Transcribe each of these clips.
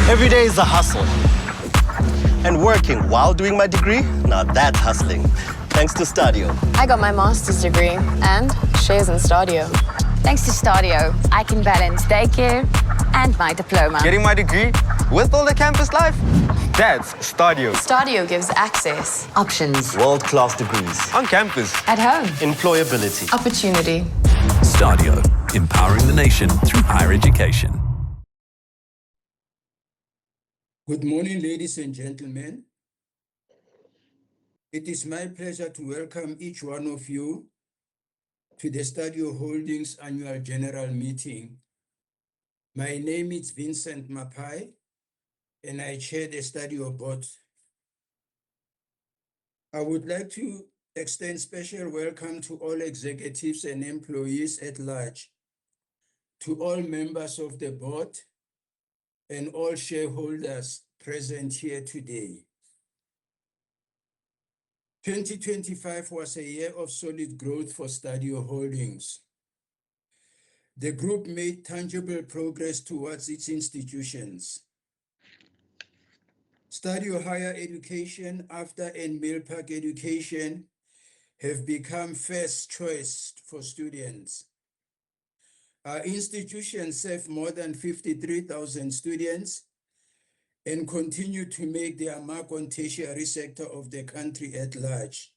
Every day is a hustle. And working while doing my degree, now that's hustling. Thanks to Stadio. I got my master's degree and shares in Stadio. Thanks to Stadio, I can balance daycare and my diploma. Getting my degree with all the campus life? That's Stadio. Stadio gives access, Options. World-class degrees. On campus. At home. Employability. opportunity. Stadio, empowering the nation through higher education. Good morning, ladies and gentlemen. It is my pleasure to welcome each one of you to the Stadio Holdings Annual General Meeting. My name is Vincent Mapai, and I chair the Stadio Board. I would like to extend special welcome to all executives and employees at large, to all members of the board, and all shareholders present here today. 2025 was a year of solid growth for Stadio Holdings. The group made tangible progress towards its institutions. Stadio Higher Education, After and Milpark Education have become first choice for students. Our institutions serve more than 53,000 students and continue to make their mark on tertiary sector of the country at large.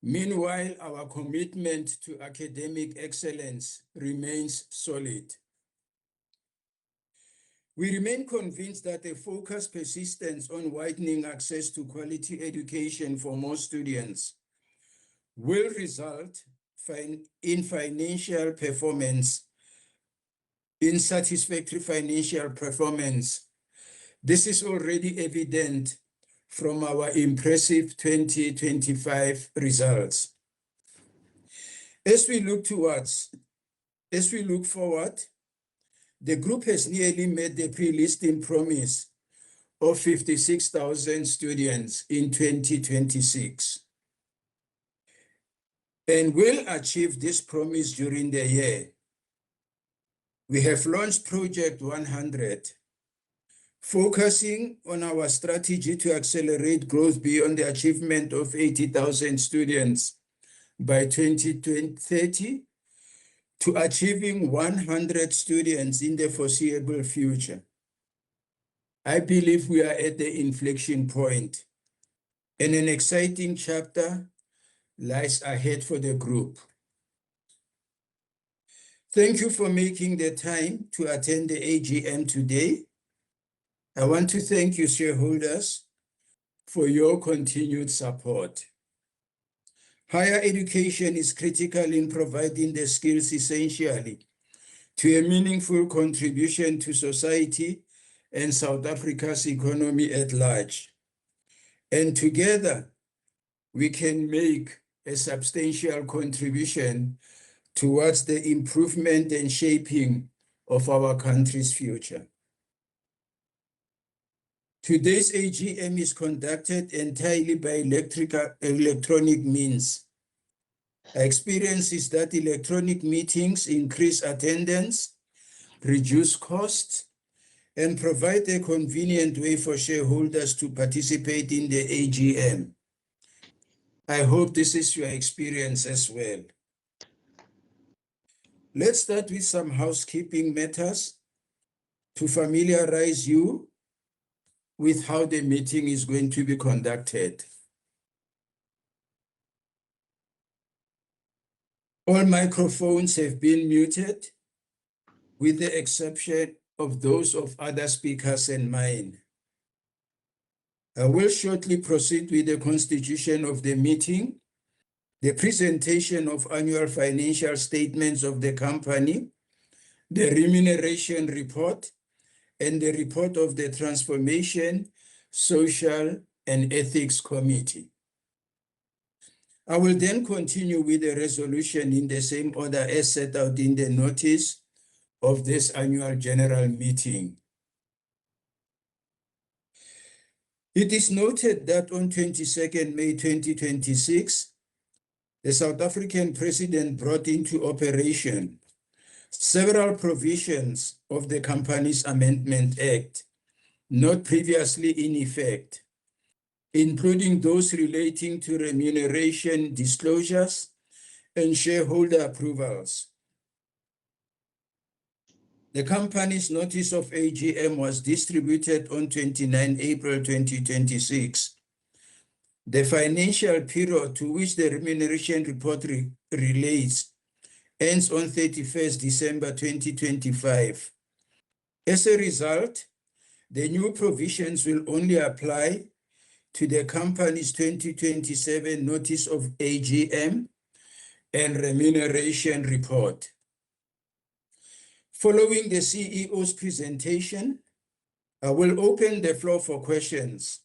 Meanwhile, our commitment to academic excellence remains solid. We remain convinced that a focused persistence on widening access to quality education for more students will result in satisfactory financial performance. This is already evident from our impressive 2025 results. As we look forward, the group has nearly met the pre-listing promise of 56,000 students in 2026 and will achieve this promise during the year. We have launched Project 100, focusing on our strategy to accelerate growth beyond the achievement of 80,000 students by 2030 to achieving 100 students in the foreseeable future. I believe we are at the inflection point, and an exciting chapter lies ahead for the group. Thank you for making the time to attend the AGM today. I want to thank you, shareholders, for your continued support. Higher education is critical in providing the skills essentially to a meaningful contribution to society and South Africa's economy at large. And together, we can make a substantial contribution towards the improvement and shaping of our country's future. Today's AGM is conducted entirely by electronic means. Our experience is that electronic meetings increase attendance, reduce costs, and provide a convenient way for shareholders to participate in the AGM. I hope this is your experience as well. Let's start with some housekeeping matters to familiarize you with how the meeting is going to be conducted. All microphones have been muted, with the exception of those of other speakers and mine. I will shortly proceed with the constitution of the meeting, the presentation of annual financial statements of the company, the remuneration report, and the report of the Transformation, Social, and Ethics Committee. I will then continue with the resolution in the same order as set out in the notice of this annual general meeting. It is noted that on 22nd May 2026, the South African president brought into operation Several provisions of the Companies Amendment Act not previously in effect, including those relating to remuneration disclosures and shareholder approvals. The company's notice of AGM was distributed on 29 April 2026. The financial period to which the remuneration report relates ends on 31st December 2025. As a result, the new provisions will only apply to the company's 2027 notice of AGM and remuneration report. Following the CEO's presentation, I will open the floor for questions.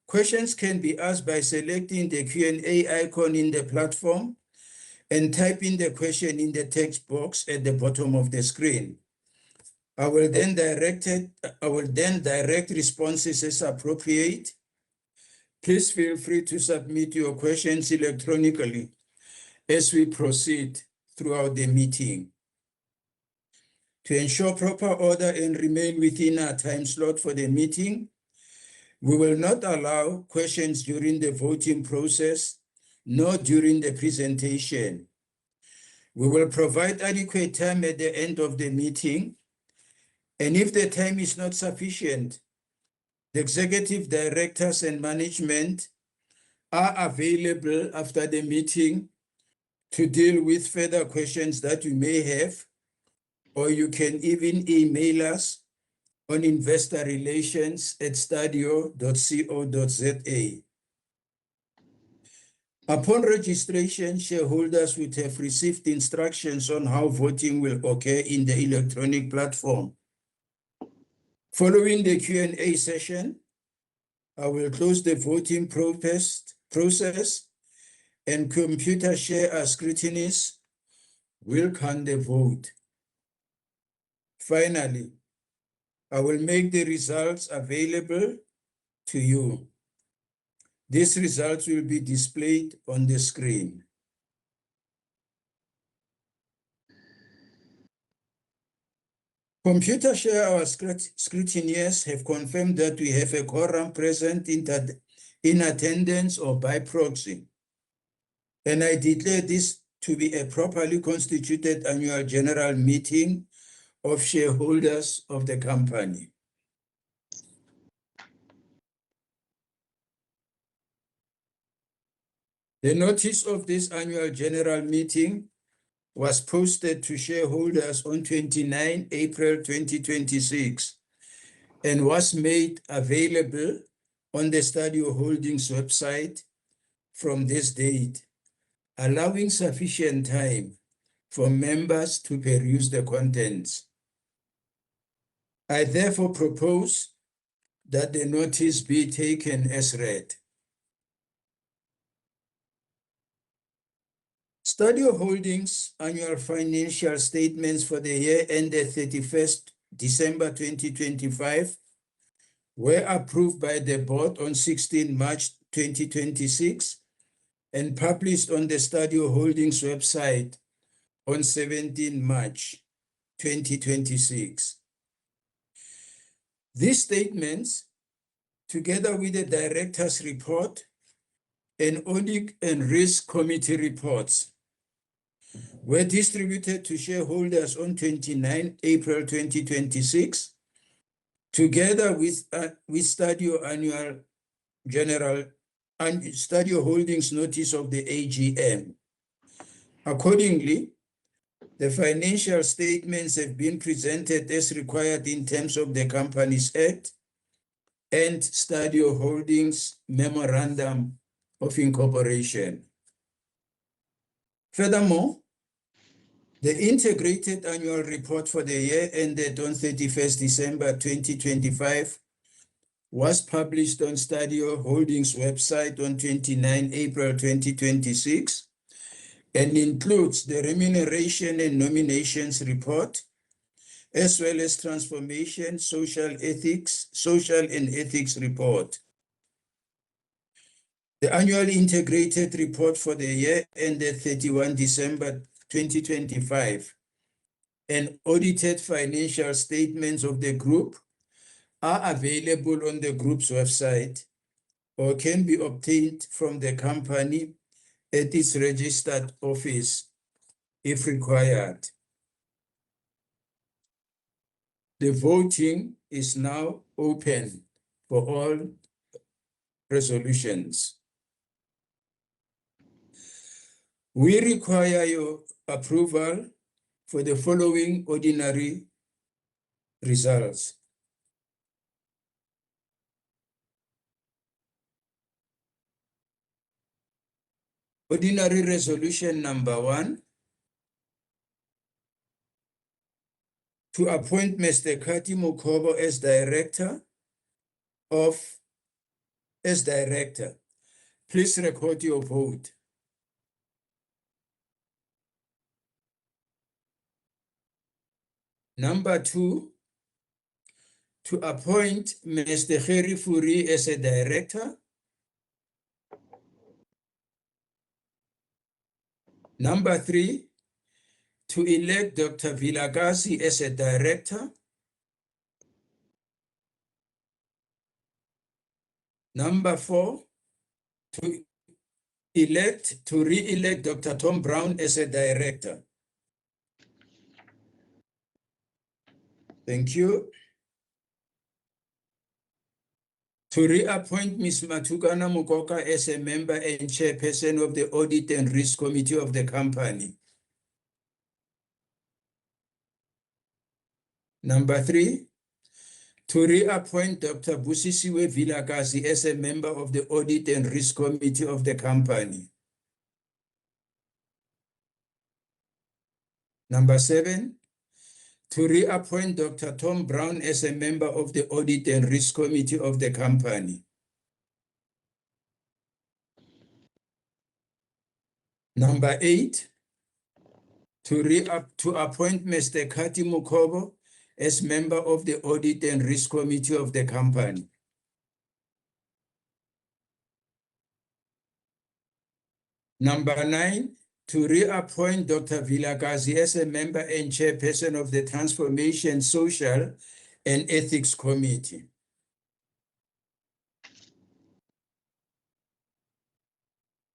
Questions can be asked by selecting the Q&A icon in the platform and typing the question in the text box at the bottom of the screen. I will then direct responses as appropriate. Please feel free to submit your questions electronically as we proceed throughout the meeting. To ensure proper order and remain within our time slot for the meeting, we will not allow questions during the voting process, nor during the presentation. We will provide adequate time at the end of the meeting, and if the time is not sufficient, the executive directors and management are available after the meeting to deal with further questions that you may have, or you can even email us on investorrelations@stadio.co.za. Upon registration, shareholders would have received instructions on how voting will occur in the electronic platform. Following the Q&A session, I will close the voting process and Computershare as scrutineers will count the vote. Finally, I will make the results available to you. These results will be displayed on the screen. Computershare, our scrutineers, have confirmed that we have a quorum present in attendance or by proxy, and I declare this to be a properly constituted annual general meeting of shareholders of the company. The notice of this annual general meeting was posted to shareholders on 29 April 2026 and was made available on the Stadio Holdings website from this date, allowing sufficient time for members to peruse the contents. I therefore propose that the notice be taken as read. Stadio Holdings annual financial statements for the year ended 31st December 2025 were approved by the board on 16 March 2026 and published on the Stadio Holdings website on 17 March 2026. These statements, together with the director's report and audit and risk committee reports, were distributed to shareholders on 29 April 2026, together with Stadio annual general and Stadio Holdings notice of the AGM. Accordingly, the financial statements have been presented as required in terms of the Companies Act and Stadio Holdings Memorandum of Incorporation. Furthermore, the integrated annual report for the year ended on 31st December 2025 was published on Stadio Holdings website on 29 April 2026 and includes the remuneration and nominations report, as well as transformation, social and ethics report. The annual integrated report for the year ended 31 December 2025 and audited financial statements of the group are available on the group's website or can be obtained from the company at its registered office if required. The voting is now open for all resolutions. We require your approval for the following ordinary results. Ordinary resolution number 1, to appoint Mr. Kati Mukobo as director. Please record your vote. Number 2, to appoint Mr. Kheri Furi as a director. Number 3, to elect Dr. Vilakazi as a director. Number 4, to re-elect Dr. Tom Brown as a director. Thank you. To reappoint Ms. Matukana Mukoka as a member and chairperson of the Audit and Risk Committee of the company. Number 3, to reappoint Dr. Busisiwe Vilakazi as a member of the Audit and Risk Committee of the company. Number 7, to reappoint Dr. Tom Brown as a member of the Audit and Risk Committee of the company. Number 8, to appoint Mr. Kati Mukobo as member of the Audit and Risk Committee of the company. Number 9, to reappoint Dr. Vilakazi as a member and chairperson of the Transformation, Social and Ethics Committee.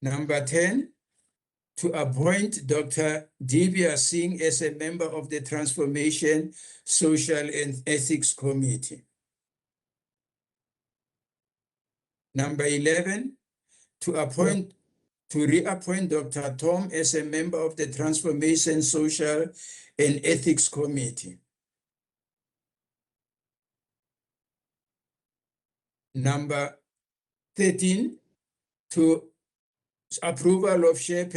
Number 10, to appoint Dr. Divya Singh as a member of the Transformation, Social and Ethics Committee. Number 11, to reappoint Dr. Tom as a member of the Transformation, Social and Ethics Committee. Number 13, to approval of share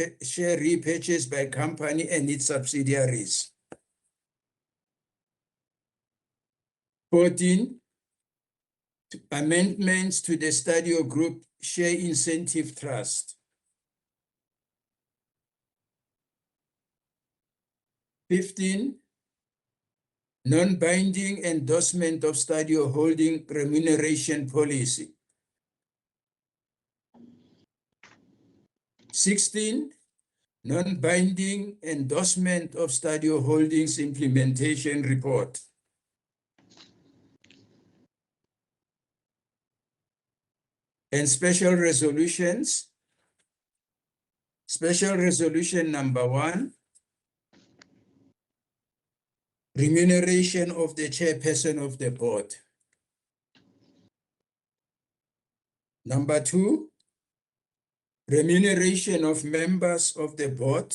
repurchase by company and its subsidiaries. 14, amendments to the Stadio Group Share Incentive Trust. 15, non-binding endorsement of Stadio Holding remuneration policy. 16, non-binding endorsement of Stadio Holdings implementation report. And special resolutions. Special resolution number 1, remuneration of the chairperson of the board. Number 2, remuneration of members of the board.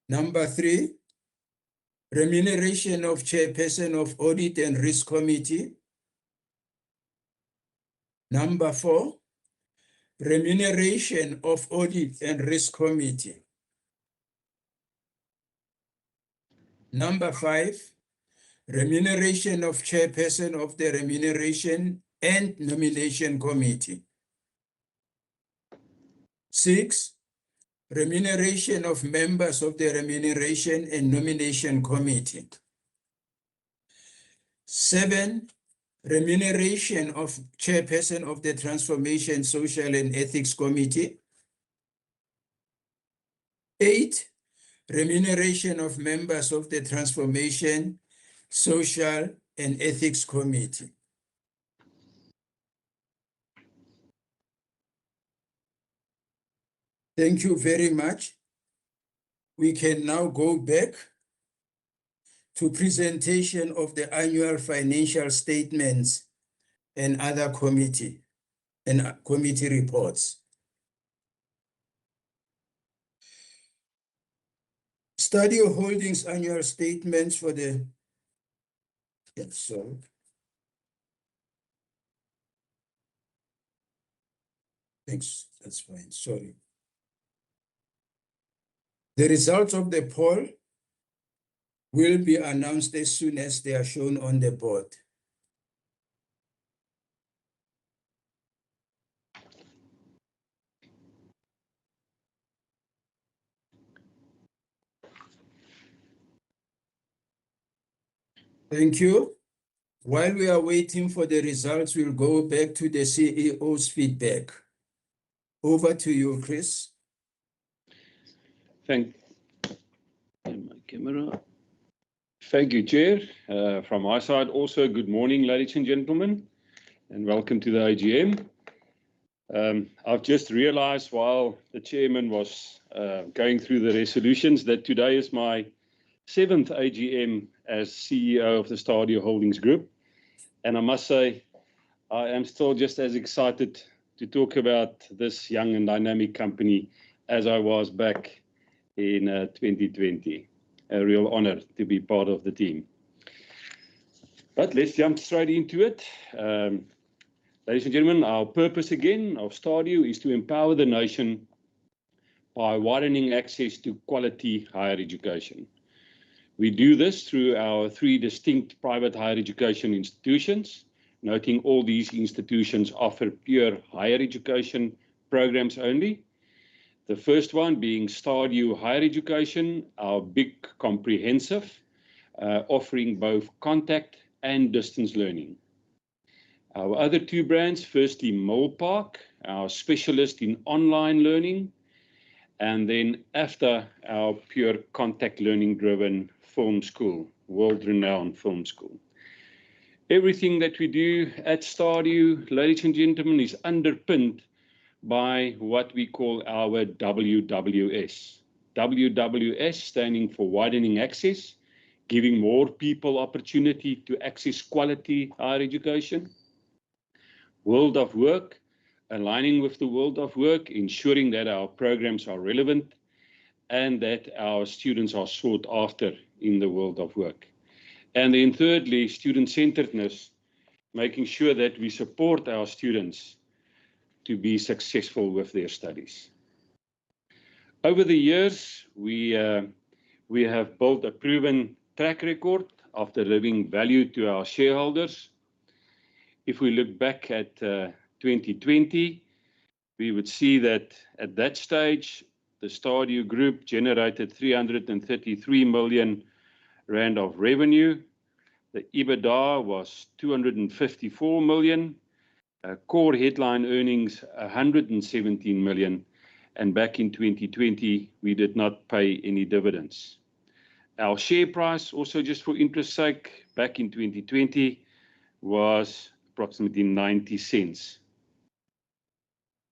Number 3, remuneration of chairperson of Audit and Risk Committee. Number 4, remuneration of Audit and Risk Committee. Number 5, remuneration of chairperson of the Remuneration and Nomination Committee. 6, remuneration of members of the Remuneration and Nomination Committee. 7, remuneration of chairperson of the Transformation, Social and Ethics Committee. 8, remuneration of members of the Transformation, Social and Ethics Committee. Thank you very much. We can now go back to presentation of the annual financial statements and other committee reports. Stadio Holdings annual statements for the, thanks, that's fine, sorry. The results of the poll will be announced as soon as they are shown on the board. Thank you. While we are waiting for the results, we'll go back to the CEO's feedback. Over to you, Chris. Thank you, Chair. From my side, also good morning, ladies and gentlemen, and welcome to the AGM. I've just realized while the Chairman was going through the resolutions that today is my 7th AGM as CEO of the Stadio Holdings Group. And I must say, I am still just as excited to talk about this young and dynamic company as I was back in 2020. A real honor to be part of the team. But let's jump straight into it. Ladies and gentlemen, our purpose again of Stadio is to empower the nation by widening access to quality higher education. We do this through our 3 distinct private higher education institutions, noting all these institutions offer pure higher education programs only. The first one being Stadio Higher Education, our big comprehensive, offering both contact and distance learning. Our other 2 brands, firstly Milpark, our specialist in online learning, and then AFDA, our pure contact learning driven film school, world-renowned film school. Everything that we do at Stadio, ladies and gentlemen, is underpinned by what we call our WWS. WWS standing for widening access, giving more people opportunity to access quality higher education. World of work, aligning with the world of work, ensuring that our programs are relevant and that our students are sought after in the world of work. And then thirdly, student-centeredness, making sure that we support our students to be successful with their studies. Over the years, we have built a proven track record of delivering value to our shareholders. If we look back at 2020, we would see that at that stage, the Stadio Group generated 333 million rand of revenue. The EBITDA was 254 million. Core headline earnings 117 million, and back in 2020 we did not pay any dividends. Our share price, also just for interest's sake, back in 2020 was approximately 90 cents.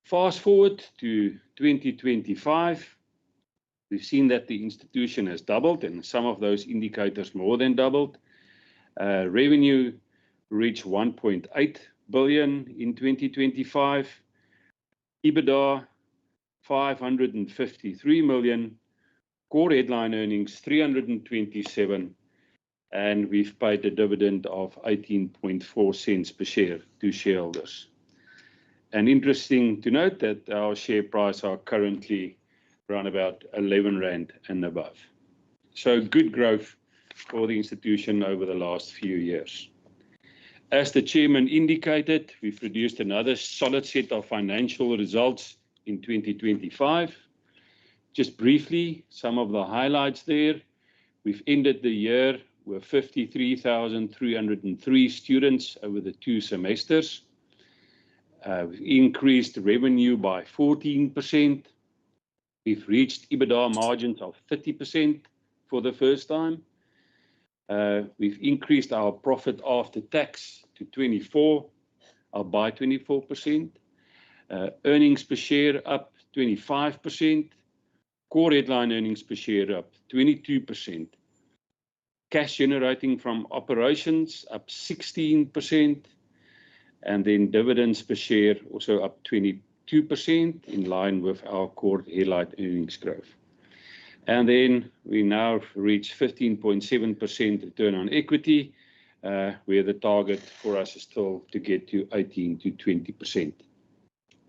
Fast forward to 2025, we've seen that the institution has doubled, and some of those indicators more than doubled. Revenue reached 1.8 billion in 2025, EBITDA 553 million, core headline earnings 327, and we've paid a dividend of 18.4 cents per share to shareholders. And interesting to note that our share price are currently around about 11 Rand and above. So good growth for the institution over the last few years. As the chairman indicated, we've produced another solid set of financial results in 2025. Just briefly, some of the highlights there. We've ended the year with 53,303 students over the 2 semesters. We've increased revenue by 14%. We've reached EBITDA margins of 30% for the first time. We've increased our profit after tax to 24%, by 24%. Earnings per share up 25%. Core headline earnings per share up 22%. Cash generating from operations up 16%. And then dividends per share also up 22%, in line with our core headline earnings growth. And then we now reach 15.7% return on equity, where the target for us is still to get to 18 to 20%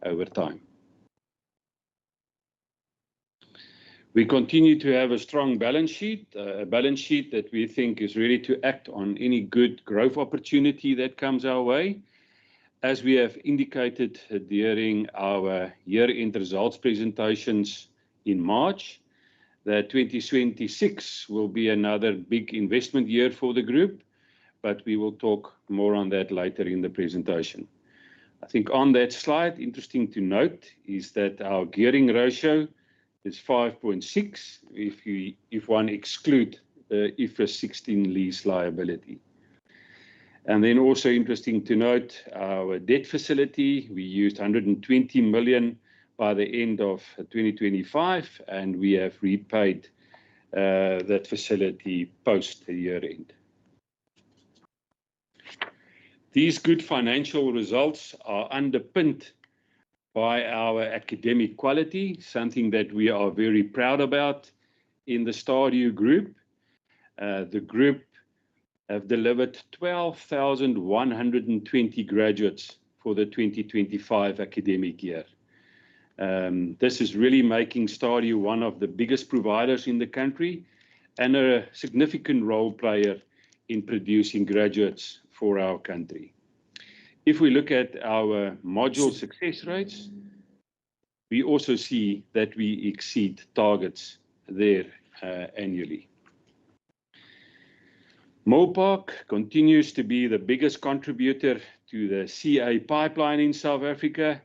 over time. We continue to have a strong balance sheet, a balance sheet that we think is ready to act on any good growth opportunity that comes our way. As we have indicated during our year-end results presentations in March, that 2026 will be another big investment year for the group, but we will talk more on that later in the presentation. I think on that slide, interesting to note is that our gearing ratio is 5.6 if one exclude the IFRS 16 lease liability. And then also interesting to note our debt facility. We used 120 million by the end of 2025, and we have repaid that facility post the year end. These good financial results are underpinned by our academic quality, something that we are very proud about in the Stadio Group. The group have delivered 12,120 graduates for the 2025 academic year. This is really making Stadio one of the biggest providers in the country and a significant role player in producing graduates for our country. If we look at our module success rates, we also see that we exceed targets there annually. Mopark continues to be the biggest contributor to the CA pipeline in South Africa.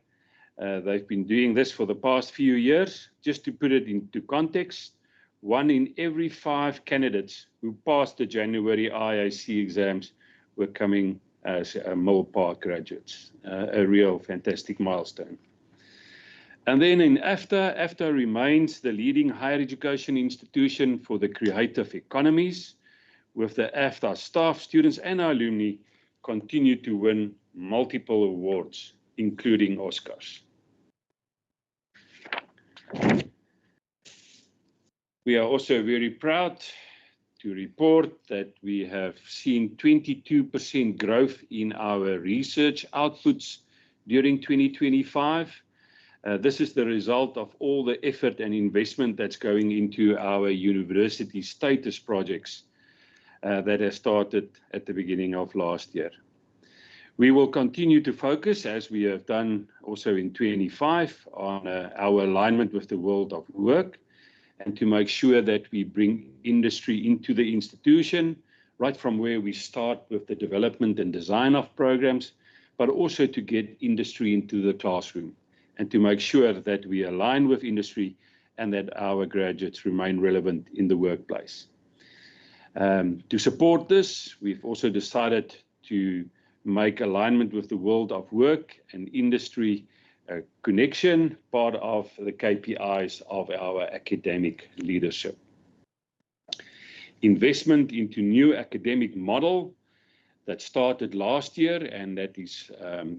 They've been doing this for the past few years. Just to put it into context, 1 in every 5 candidates who passed the January IAC exams were coming as Mopark graduates. A real fantastic milestone. And then in AFDA remains the leading higher education institution for the creative economies, with the AFDA staff, students and alumni continue to win multiple awards, including Oscars. We are also very proud to report that we have seen 22% growth in our research outputs during 2025. This is the result of all the effort and investment that's going into our university status projects that has started at the beginning of last year. We will continue to focus, as we have done also in 2025, on our alignment with the world of work, and to make sure that we bring industry into the institution, right from where we start with the development and design of programs, but also to get industry into the classroom, and to make sure that we align with industry and that our graduates remain relevant in the workplace. To support this, we've also decided to make alignment with the world of work and industry connection part of the KPIs of our academic leadership. Investment into new academic model that started last year and that is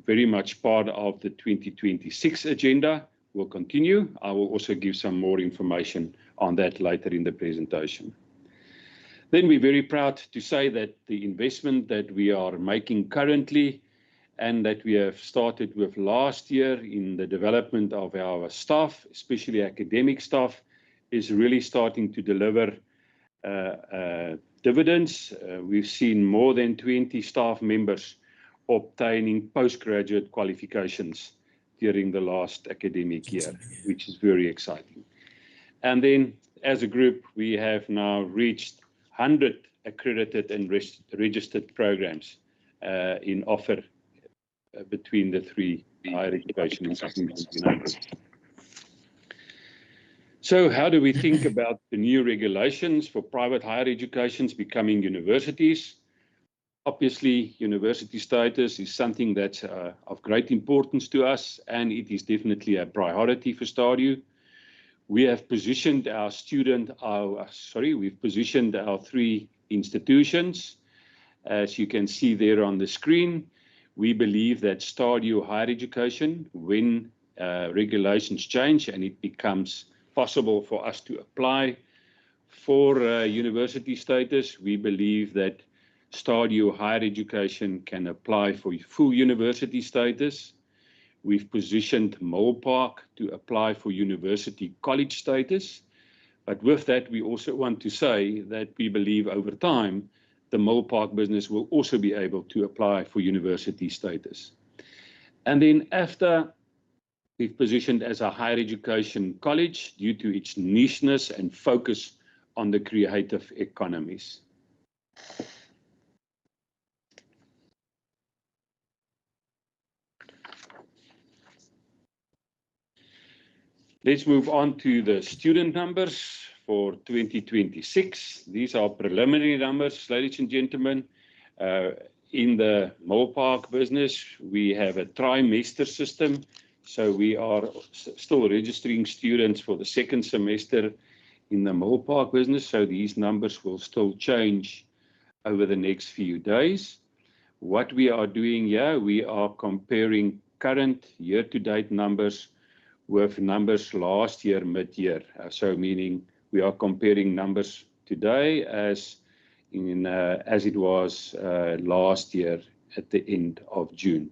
very much part of the 2026 agenda will continue. I will also give some more information on that later in the presentation. Then we're very proud to say that the investment that we are making currently and that we have started with last year in the development of our staff, especially academic staff, is really starting to deliver dividends. We've seen more than 20 staff members obtaining postgraduate qualifications during the last academic year, which is very exciting. And then as a group, we have now reached 100 accredited and registered programs in offer between the 3 higher education institutions. So how do we think about the new regulations for private higher educations becoming universities? Obviously, university status is something that's of great importance to us, and it is definitely a priority for Stadio. We have positioned we've positioned our three institutions. As you can see there on the screen, we believe that Stadio Higher Education, when regulations change and it becomes possible for us to apply for university status, we believe that Stadio Higher Education can apply for full university status. We've positioned Molpark to apply for university college status. But with that, we also want to say that we believe over time, the Molpark business will also be able to apply for university status. And then after we've positioned as a higher education college due to its nicheness and focus on the creative economies. Let's move on to the student numbers for 2026. These are preliminary numbers, ladies and gentlemen. In the Molpark business, we have a trimester system. So we are still registering students for the second semester in the Molpark business. So these numbers will still change over the next few days. What we are doing here, we are comparing current year-to-date numbers with numbers last year, mid-year. So meaning we are comparing numbers today as it was last year at the end of June.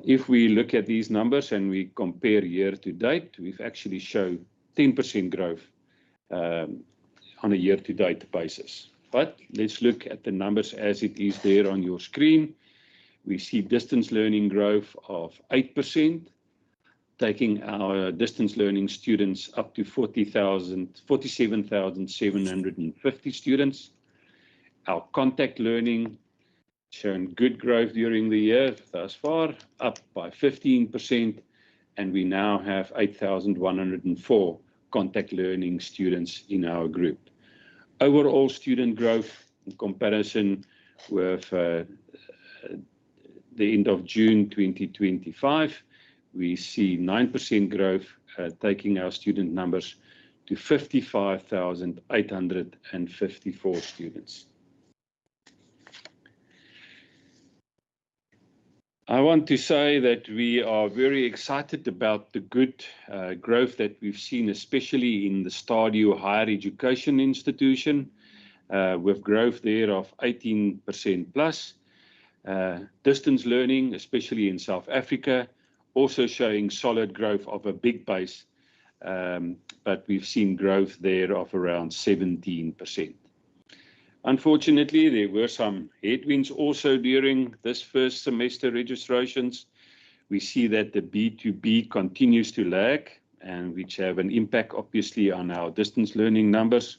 If we look at these numbers and we compare year to date, we've actually shown 10% growth on a year-to-date basis. But let's look at the numbers as it is there on your screen. We see distance learning growth of 8%, taking our distance learning students up to 47,750 students. Our contact learning shown good growth during the year thus far, up by 15%, and we now have 8,104 contact learning students in our group. Overall student growth in comparison with the end of June 2025, we see 9% growth, taking our student numbers to 55,854 students. I want to say that we are very excited about the good growth that we've seen, especially in the Stadio Higher Education institution, with growth there of 18% plus. Distance learning, especially in South Africa, also showing solid growth of a big base, but we've seen growth there of around 17%. Unfortunately, there were some headwinds also during this first semester registrations. We see that the B2B continues to lag, and which have an impact obviously on our distance learning numbers.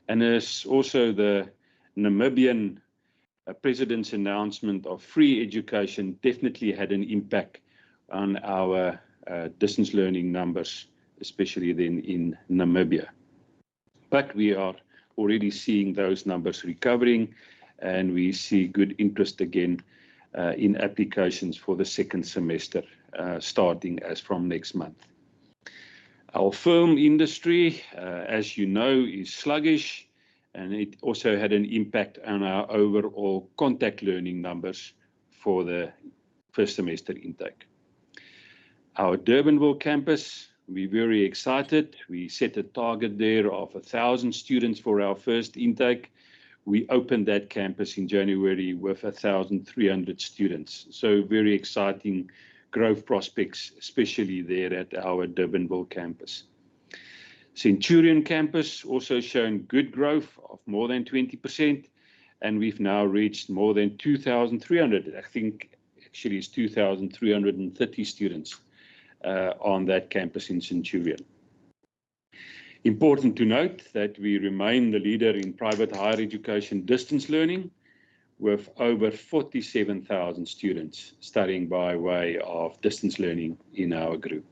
And there's also the Namibian president's announcement of free education definitely had an impact on our distance learning numbers, especially then in Namibia. But we are already seeing those numbers recovering, and we see good interest again in applications for the second semester starting as from next month. Our film industry, as you know, is sluggish, and it also had an impact on our overall contact learning numbers for the first semester intake. Our Durbanville campus, we're very excited. We set a target there of 1,000 students for our first intake. We opened that campus in January with 1,300 students. So very exciting growth prospects, especially there at our Durbanville campus. Centurion campus also shown good growth of more than 20%, and we've now reached more than 2,300. I think actually it's 2,330 students on that campus in Centurion. Important to note that we remain the leader in private higher education distance learning, with over 47,000 students studying by way of distance learning in our group.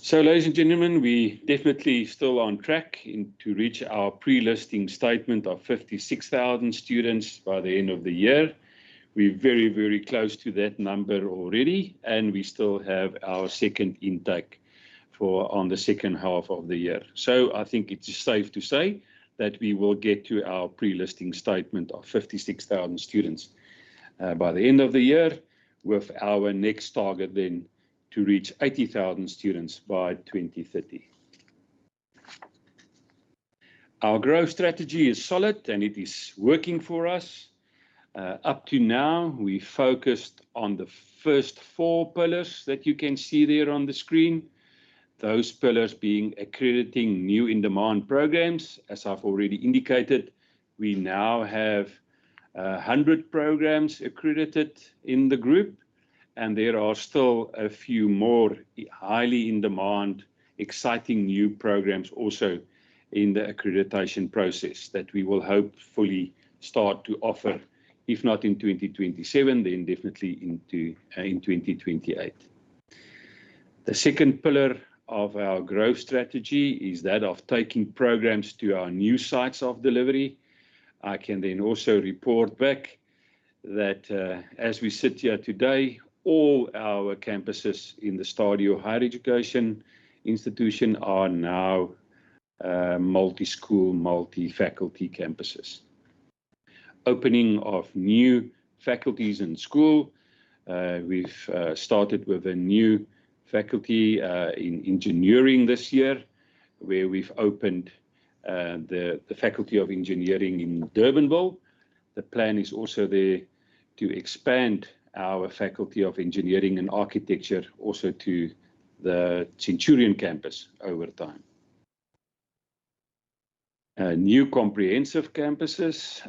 So, ladies and gentlemen, we definitely still on track to reach our pre-listing statement of 56,000 students by the end of the year. We're very, very close to that number already, and we still have our second intake on the second half of the year. So I think it's safe to say that we will get to our pre-listing statement of 56,000 students by the end of the year, with our next target then to reach 80,000 students by 2030. Our growth strategy is solid and it is working for us. Up to now, we focused on the first 4 pillars that you can see there on the screen. Those pillars being accrediting new in-demand programs. As I've already indicated, we now have 100 programs accredited in the group, and there are still a few more highly in-demand, exciting new programs also in the accreditation process that we will hopefully start to offer, if not in 2027, then definitely in 2028. The second pillar of our growth strategy is that of taking programs to our new sites of delivery. I can then also report back that as we sit here today, all our campuses in the Stadio Higher Education Institution are now multi-school, multi-faculty campuses. Opening of new faculties in school. We've started with a new faculty in engineering this year, where we've opened the Faculty of Engineering in Durbanville. The plan is also there to expand our Faculty of Engineering and Architecture also to the Centurion campus over time. New comprehensive campuses.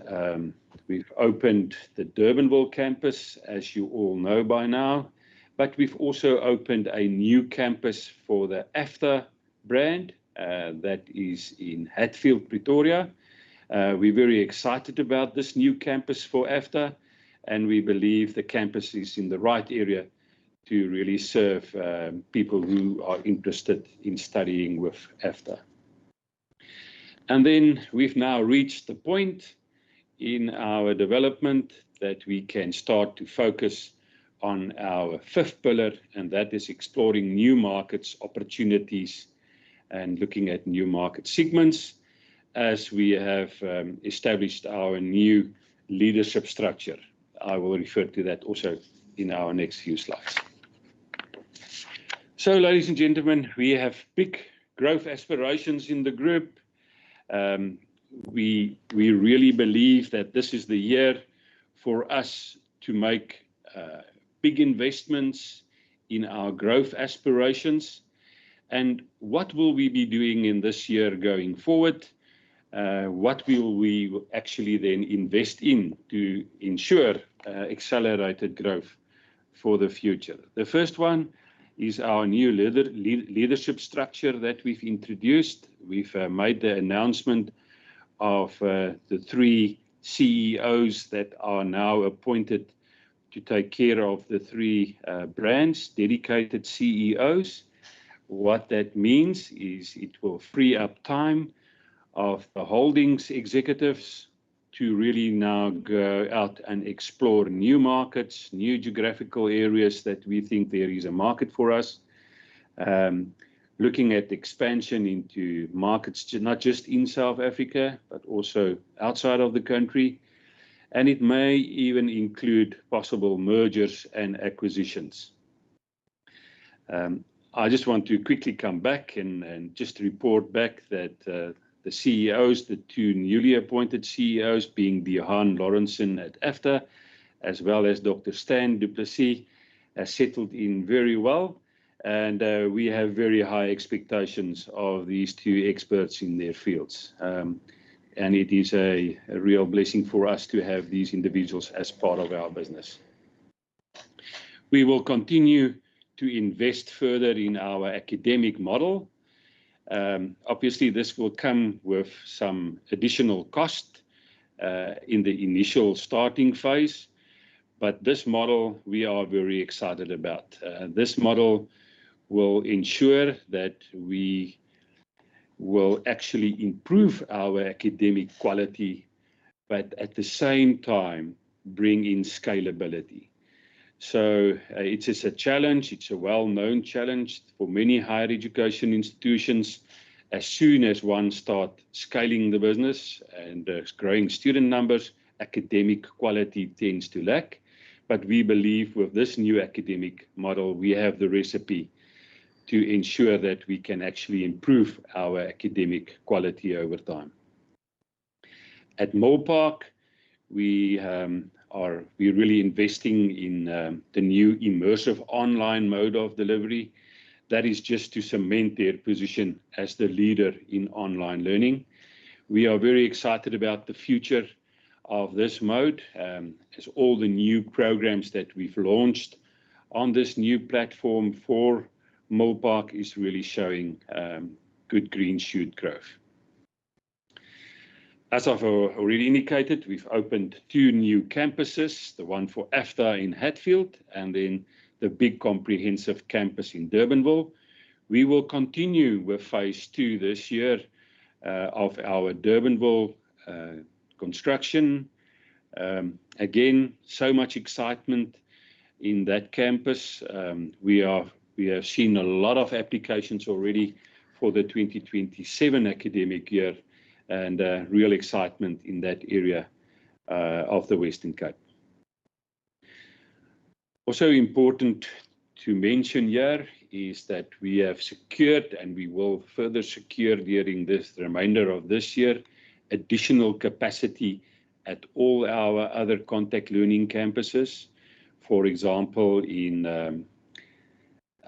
We've opened the Durbanville campus, as you all know by now, but we've also opened a new campus for the AFDA brand that is in Hatfield, Pretoria. We're very excited about this new campus for AFDA, and we believe the campus is in the right area to really serve people who are interested in studying with AFDA. And then we've now reached the point in our development that we can start to focus on our 5th pillar, and that is exploring new markets, opportunities, and looking at new market segments as we have established our new leadership structure. I will refer to that also in our next few slides. So, ladies and gentlemen, we have big growth aspirations in the group. We really believe that this is the year for us to make big investments in our growth aspirations. And what will we be doing in this year going forward? What will we actually then invest in to ensure accelerated growth for the future? The first one is our new leadership structure that we've introduced. We've made the announcement of the 3 CEOs that are now appointed to take care of the 3 brands, dedicated CEOs. What that means is it will free up time of the holdings executives to really now go out and explore new markets, new geographical areas that we think there is a market for us. Looking at expansion into markets, not just in South Africa, but also outside of the country. And it may even include possible mergers and acquisitions. I just want to quickly come back and just report back that the CEOs, the 2 newly appointed CEOs, being Dehan Lawrenson at AFDA, as well as Dr. Stan du Plessis, has settled in very well. And we have very high expectations of these 2 experts in their fields. And it is a real blessing for us to have these individuals as part of our business. We will continue to invest further in our academic model. Obviously, this will come with some additional cost in the initial starting phase, but this model we are very excited about. This model will ensure that we will actually improve our academic quality, but at the same time bring in scalability. So it is a challenge, it's a well-known challenge for many higher education institutions. As soon as one starts scaling the business and growing student numbers, academic quality tends to lack. But we believe with this new academic model, we have the recipe to ensure that we can actually improve our academic quality over time. At Milpark, we're really investing in the new immersive online mode of delivery. That is just to cement their position as the leader in online learning. We are very excited about the future of this mode, as all the new programs that we've launched on this new platform for Milpark is really showing good green shoot growth. As I've already indicated, we've opened 2 new campuses, the one for AFDA in Hatfield and then the big comprehensive campus in Durbanville. We will continue with phase 2 this year of our Durbanville construction. Again, so much excitement in that campus. We have seen a lot of applications already for the 2027 academic year, and real excitement in that area of the Western Cape. Also important to mention here is that we have secured, and we will further secure during the remainder of this year, additional capacity at all our other contact learning campuses. For example, in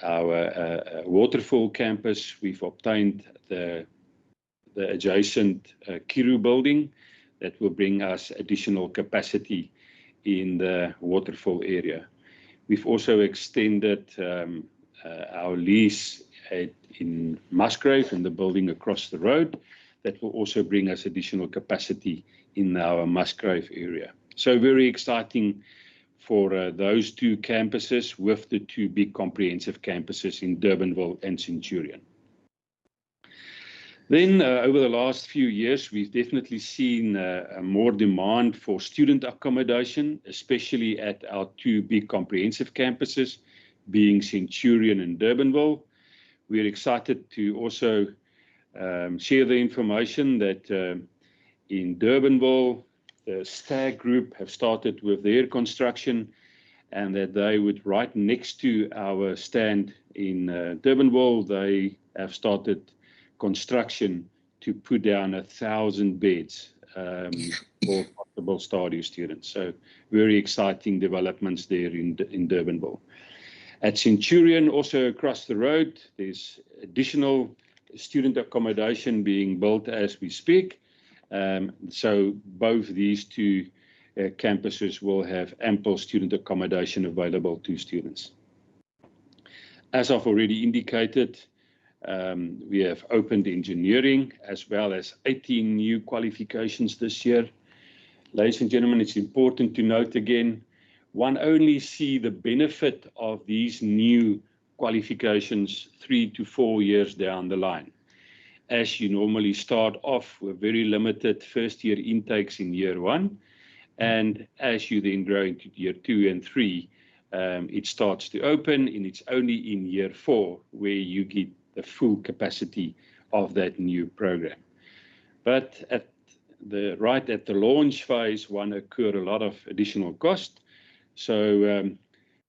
our Waterfall campus, we've obtained the adjacent Kiru building that will bring us additional capacity in the Waterfall area. We've also extended our lease in Musgrave, in the building across the road. That will also bring us additional capacity in our Musgrave area. So very exciting for those 2 campuses with the 2 big comprehensive campuses in Durbanville and Centurion. Then over the last few years, we've definitely seen more demand for student accommodation, especially at our 2 big comprehensive campuses, being Centurion and Durbanville. We're excited to also share the information that in Durbanville, the Stag Group have started with their construction, and that they would, right next to our stand in Durbanville, they have started construction to put down 1,000 beds for possible Stadio students. So very exciting developments there in Durbanville. At Centurion, also across the road, there's additional student accommodation being built as we speak. So both these 2 campuses will have ample student accommodation available to students. As I've already indicated, we have opened engineering as well as 18 new qualifications this year. Ladies and gentlemen, it's important to note again, one only see the benefit of these new qualifications 3 to 4 years down the line. As you normally start off with very limited first year intakes in year 1, and as you then grow into year 2 and 3, it starts to open, and it's only in year 4 where you get the full capacity of that new program. But right at the launch phase, one occur a lot of additional cost. So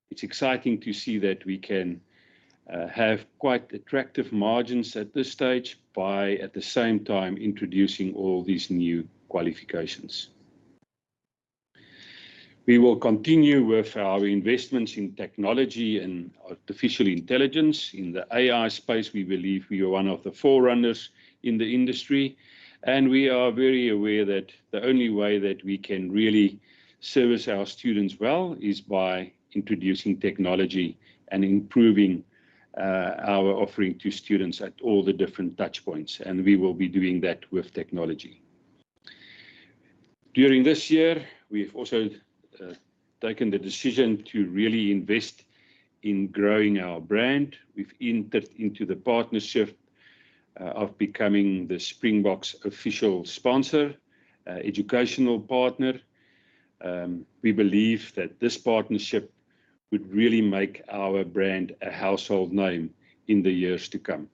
it's exciting to see that we can have quite attractive margins at this stage by at the same time introducing all these new qualifications. We will continue with our investments in technology and artificial intelligence. In the AI space, we believe we are one of the forerunners in the industry, and we are very aware that the only way that we can really service our students well is by introducing technology and improving our offering to students at all the different touch points, and we will be doing that with technology. During this year, we've also taken the decision to really invest in growing our brand. We've entered into the partnership of becoming the Springboks official sponsor, educational partner. We believe that this partnership would really make our brand a household name in the years to come.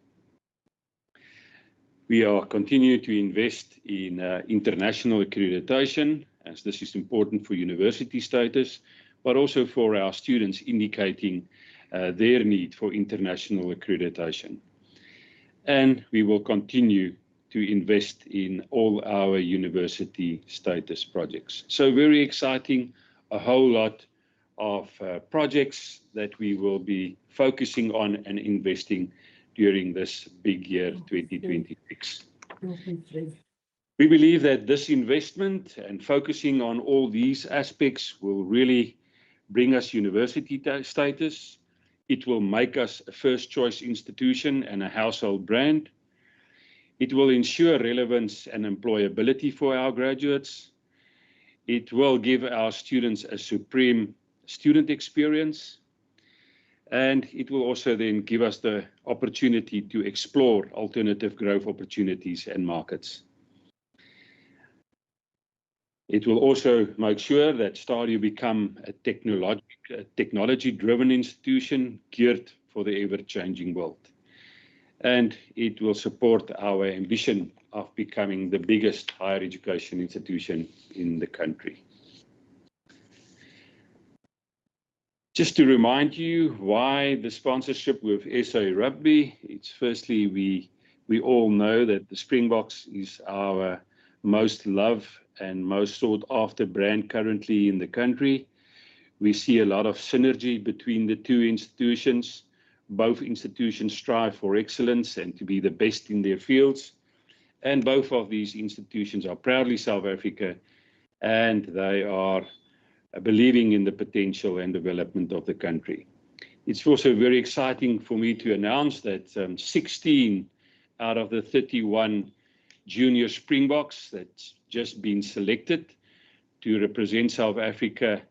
We are continuing to invest in international accreditation, as this is important for university status, but also for our students, indicating their need for international accreditation. And we will continue to invest in all our university status projects. So very exciting, a whole lot of projects that we will be focusing on and investing during this big year 2026. We believe that this investment and focusing on all these aspects will really bring us university status. It will make us a first choice institution and a household brand. It will ensure relevance and employability for our graduates. It will give our students a supreme student experience. And it will also then give us the opportunity to explore alternative growth opportunities and markets. It will also make sure that Stadio become a technology-driven institution geared for the ever-changing world. And it will support our ambition of becoming the biggest higher education institution in the country. Just to remind you why the sponsorship with SA Rugby, it's firstly, we all know that the Springboks is our most loved and most sought after brand currently in the country. We see a lot of synergy between the two institutions. Both institutions strive for excellence and to be the best in their fields. And both of these institutions are proudly South Africa, and they are believing in the potential and development of the country. It's also very exciting for me to announce that 16 out of the 31 junior Springboks that's just been selected to represent South Africa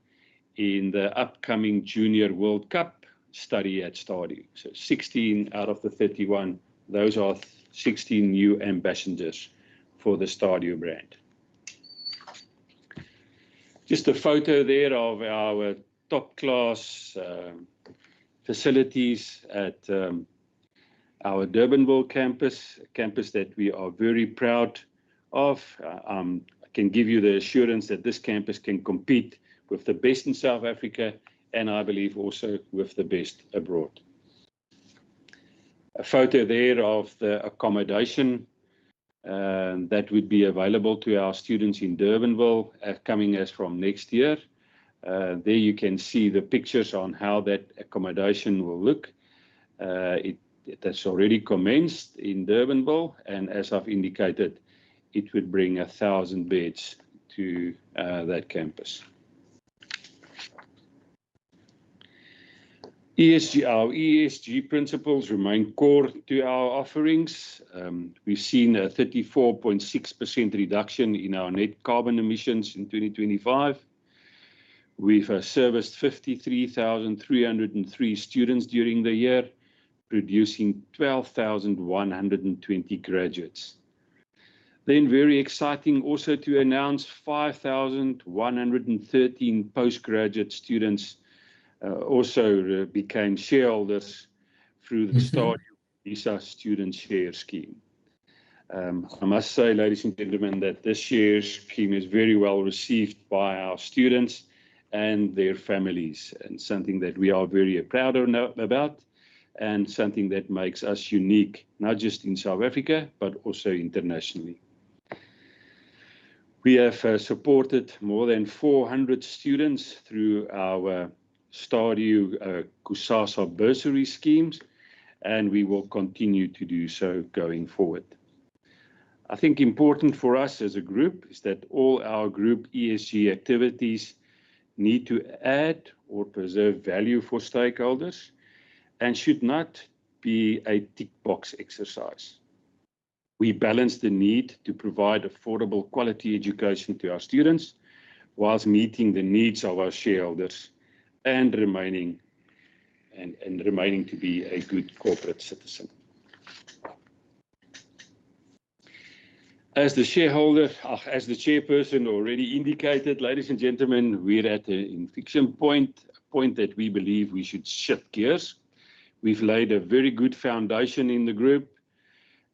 in the upcoming Junior World Cup study at Stadio. So 16 out of the 31, those are 16 new ambassadors for the Stadio brand. Just a photo there of our top class facilities at our Durbanville campus, a campus that we are very proud of. I can give you the assurance that this campus can compete with the best in South Africa, and I believe also with the best abroad. A photo there of the accommodation that would be available to our students in Durbanville coming as from next year. There you can see the pictures on how that accommodation will look. That's already commenced in Durbanville, and as I've indicated, it would bring 1,000 beds to that campus. Our ESG principles remain core to our offerings. We've seen a 34.6% reduction in our net carbon emissions in 2025. We've serviced 53,303 students during the year, producing 12,120 graduates. Then very exciting also to announce 5,113 postgraduate students also became shareholders through the Stadio Visa Student Share Scheme. I must say, ladies and gentlemen, that this share scheme is very well received by our students and their families, and something that we are very proud about, and something that makes us unique, not just in South Africa, but also internationally. We have supported more than 400 students through our Stadio Kusasa bursary schemes, and we will continue to do so going forward. I think important for us as a group is that all our group ESG activities need to add or preserve value for stakeholders and should not be a tick box exercise. We balance the need to provide affordable quality education to our students whilst meeting the needs of our shareholders and remaining and remaining to be a good corporate citizen. As the shareholder, as the chairperson already indicated, ladies and gentlemen, we're at an inflection point, a point that we believe we should shift gears. We've laid a very good foundation in the group.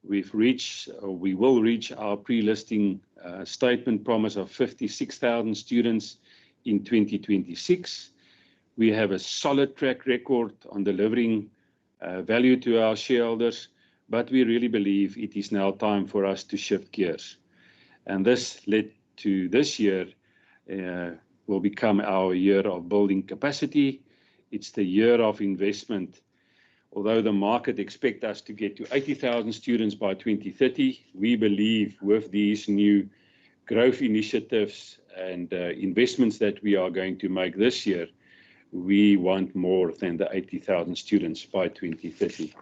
We will reach our pre-listing statement promise of 56,000 students in 2026. We have a solid track record on delivering value to our shareholders, but we really believe it is now time for us to shift gears. And this led to this year will become our year of building capacity. It's the year of investment. Although the market expects us to get to 80,000 students by 2030, we believe with these new growth initiatives and investments that we are going to make this year, we want more than the 80,000 students by 2030.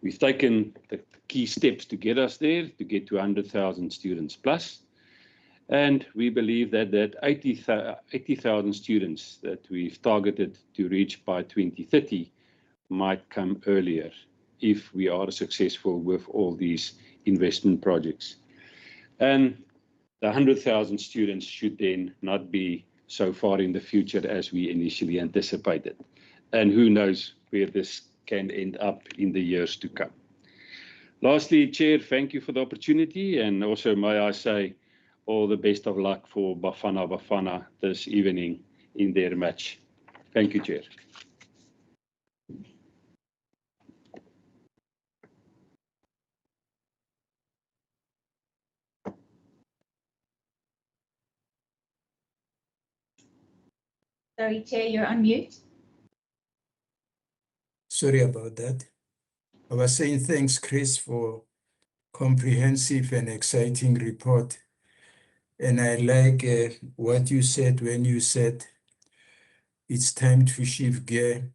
We've taken the key steps to get us there, to get to 100,000 students plus. And we believe that 80,000 students that we've targeted to reach by 2030 might come earlier if we are successful with all these investment projects. And the 100,000 students should then not be so far in the future as we initially anticipated. And who knows where this can end up in the years to come. Lastly, Chair, thank you for the opportunity, and also may I say all the best of luck for Bafana Bafana this evening in their match. Thank you, Chair. Sorry, Chair, you're on mute. Sorry about that. I was saying thanks, Chris, for comprehensive and exciting report. And I like what you said when you said it's time to shift gear.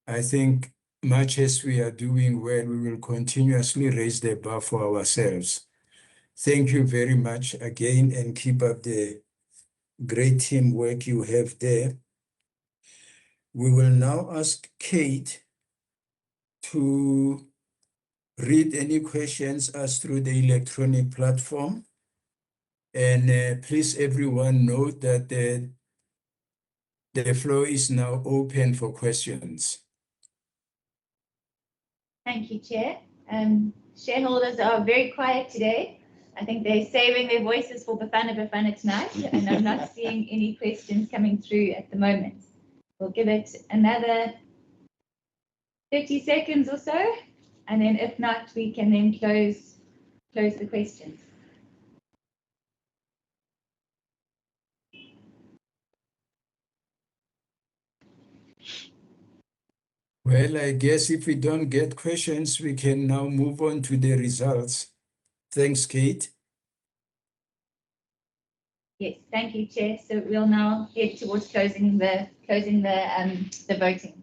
I think much as we are doing well, we will continuously raise the bar for ourselves. Thank you very much again, and keep up the great teamwork you have there. We will now ask Kate to read any questions asked through the electronic platform. And please, everyone, note that the floor is now open for questions. Thank you, Chair. Shareholders are very quiet today. I think they're saving their voices for Bafana Bafana tonight, and I'm not seeing any questions coming through at the moment. We'll give it another 30 seconds or so, and then if not, we can then close the questions. Well, I guess if we don't get questions, we can now move on to the results. Thanks, Kate. Yes, thank you, Chair. So we'll now head towards closing the voting.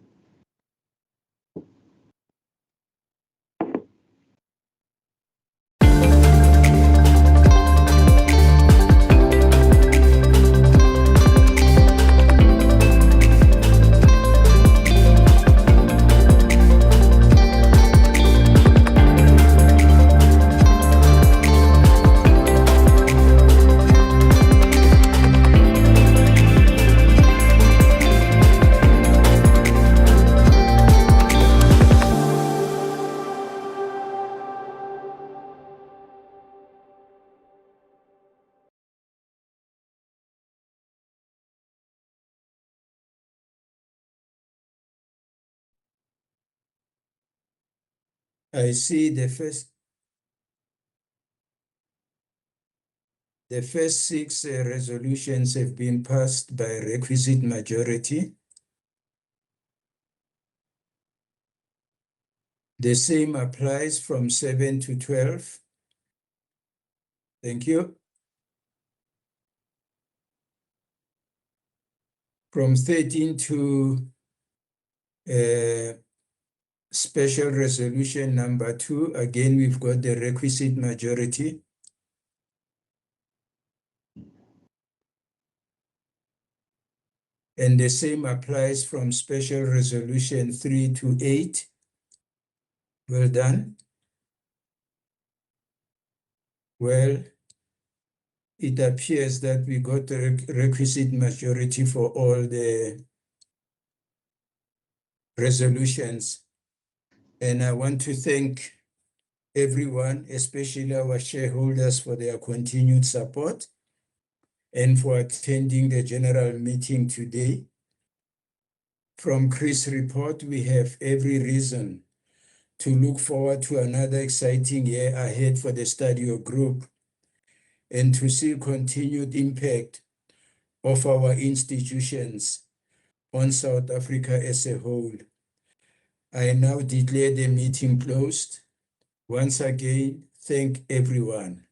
I see the first 6 resolutions have been passed by requisite majority. The same applies from 7 to 12. Thank you. From 13 to special resolution number 2, again, we've got the requisite majority. And the same applies from Special Resolution 3 to 8. Well done. Well, it appears that we got the requisite majority for all the resolutions. And I want to thank everyone, especially our shareholders, for their continued support and for attending the general meeting today. From Chris' report, we have every reason to look forward to another exciting year ahead for the Stadio Group and to see continued impact of our institutions on South Africa as a whole. I now declare the meeting closed. Once again, thank everyone.